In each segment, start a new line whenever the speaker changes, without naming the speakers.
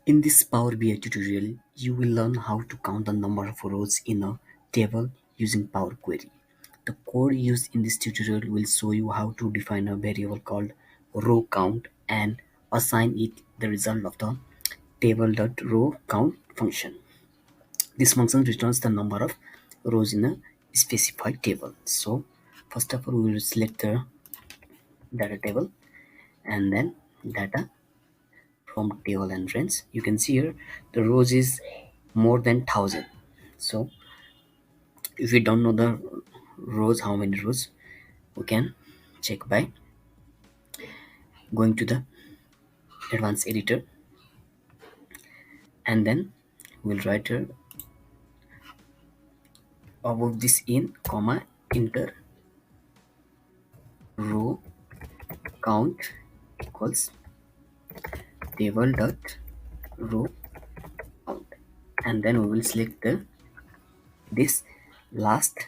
In this Power BI tutorial, you will learn how to count the number of rows in a table using Power Query. The code used in this tutorial will show you how to define a variable called row count and assign it the result of the table.RowCount function. This function returns the number of rows in a specified table. So first of all, we will select the data table and then data from table and range. You can see here the rows is more than 1000. So if we don't know the rows, how many rows, we can check by going to the advanced editor and then we'll write here above this in comma enter row count equals table dot row count, and then we will select the this last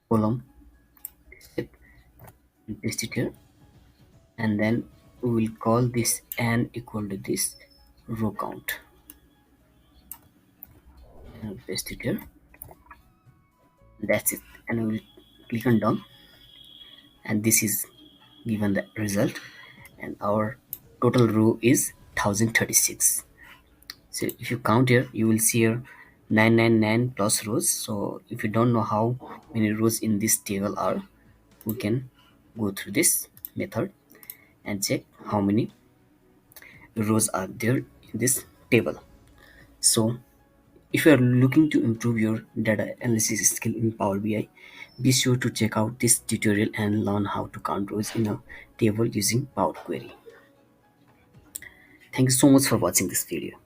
column step and paste it here, and then we will call this n equal to this row count and paste it here. That's it, and we will click on done, and this is given the result, and our total row is 1036. So if you count here, you will see here 999 plus rows. So if you don't know how many rows in this table are, we can go through this method and check how many rows are there in this table. So if you are looking to improve your data analysis skill in Power BI, be sure to check out this tutorial and learn how to count rows in a table using Power Query. Thank you so much for watching this video.